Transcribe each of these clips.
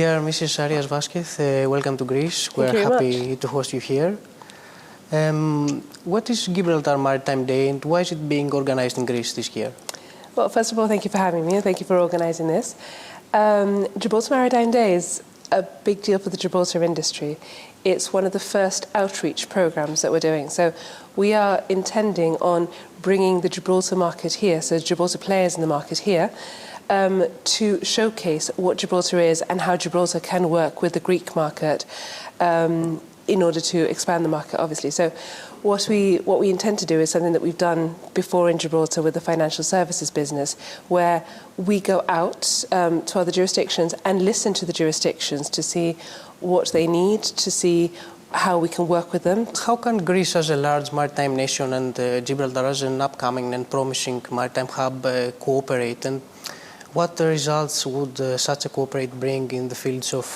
Dear Mrs. Arias Vázquez, welcome to Greece. We're happy to host you here. What is Gibraltar Maritime Day and why is it being organized in Greece this year? Well, first of all, thank you for having me and thank you for organizing this. Gibraltar Maritime Day is a big deal for the Gibraltar industry. It's one of the first outreach programs that we're doing. So we are intending on bringing the Gibraltar market here, so Gibraltar players in the market here, to showcase what Gibraltar is and how Gibraltar can work with the Greek market in order to expand the market, obviously. So what we intend to do is something that we've done before in Gibraltar with the financial services business, where we go out to other jurisdictions and listen to the jurisdictions to see what they need, to see how we can work with them. How can Greece as a large maritime nation and Gibraltar as an upcoming and promising maritime hub cooperate, and what results would such a cooperation bring in the fields of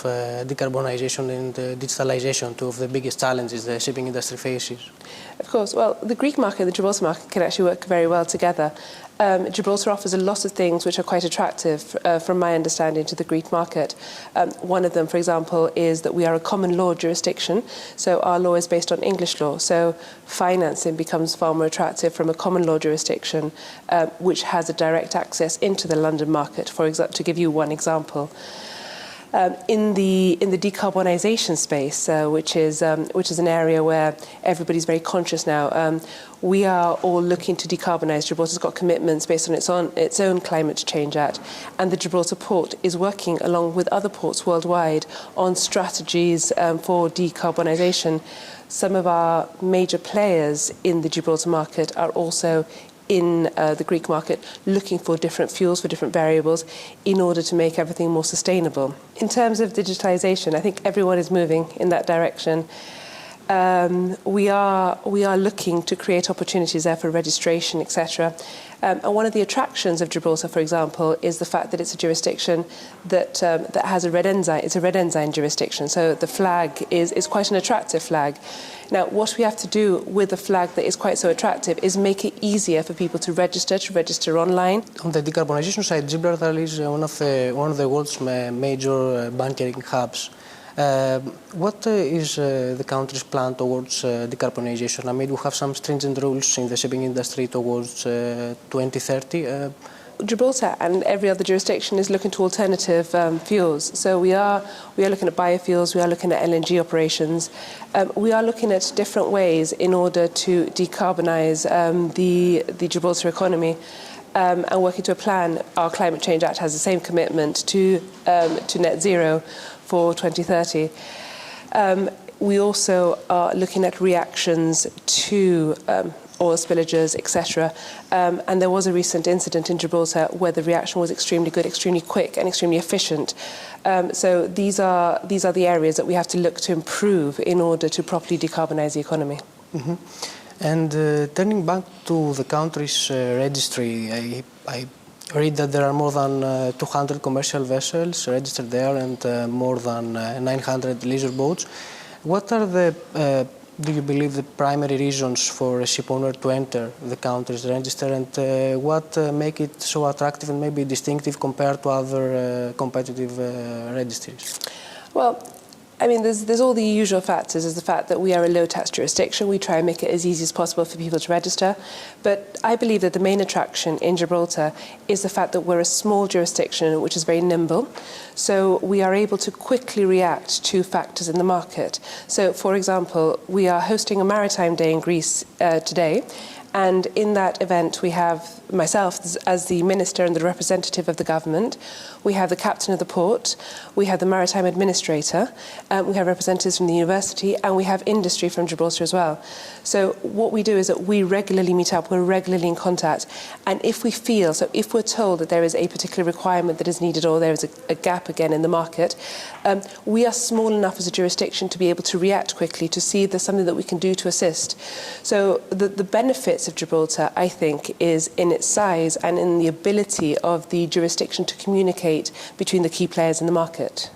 decarbonization and digitalization, two of the biggest challenges the shipping industry faces? Of course. Well, the Greek market and the Gibraltar market can actually work very well together. Gibraltar offers a lot of things which are quite attractive, from my understanding, to the Greek market. One of them, for example, is that we are a common law jurisdiction, so our law is based on English law. So financing becomes far more attractive from a common law jurisdiction, which has a direct access into the London market. For example, to give you one example. In the decarbonisation space, which is an area where everybody's very conscious now, we are all looking to decarbonise. Gibraltar's got commitments based on its own Climate Change Act, and the Gibraltar port is working along with other ports worldwide on strategies for decarbonisation. Some of our major players in the Gibraltar market are also in the Greek market looking for different fuels, for different variables, in order to make everything more sustainable. In terms of digitalisation, I think everyone is moving in that direction. We are looking to create opportunities there for registration, etc. And one of the attractions of Gibraltar, for example, is the fact that it's a jurisdiction that has a red ensign. It's a red ensign jurisdiction, so the flag is quite an attractive flag. Now, what we have to do with a flag that is quite so attractive is make it easier for people to register online. On the decarbonization side, Gibraltar is one of the world's major bunkering hubs. What is the country's plan towards decarbonization? I mean, we have some stringent rules in the shipping industry towards 2030. Gibraltar and every other jurisdiction is looking to alternative fuels. So we are looking at biofuels, we are looking at LNG operations. We are looking at different ways in order to decarbonise the Gibraltar economy. And working to a plan. Our Climate Change Act has the same commitment to net zero for 2030. We also are looking at reactions to oil spillages, etc. And there was a recent incident in Gibraltar where the reaction was extremely good, extremely quick and extremely efficient. So these are the areas that we have to look to improve in order to properly decarbonise the economy. Mm-hmm. And turning back to the country's registry, I read that there are more than 200 commercial vessels registered there and more than 900 leisure boats. What are do you believe, the primary reasons for a ship owner to enter the country's register, and what make it so attractive and maybe distinctive compared to other competitive registries? Well, I mean, there's all the usual factors. There's the fact that we are a low-tax jurisdiction. We try and make it as easy as possible for people to register. But I believe that the main attraction in Gibraltar is the fact that we're a small jurisdiction which is very nimble. So we are able to quickly react to factors in the market. So, for example, we are hosting a Maritime Day in Greece today. And in that event, we have myself as the minister and the representative of the government. We have the captain of the port. We have the maritime administrator. We have representatives from the university, and we have industry from Gibraltar as well. So what we do is that we regularly meet up. We're regularly in contact. And if we're told that there is a particular requirement that is needed, or there is a gap again in the market, we are small enough as a jurisdiction to be able to react quickly, to see if there's something that we can do to assist. So the benefits of Gibraltar, I think, is in its size and in the ability of the jurisdiction to communicate between the key players in the market.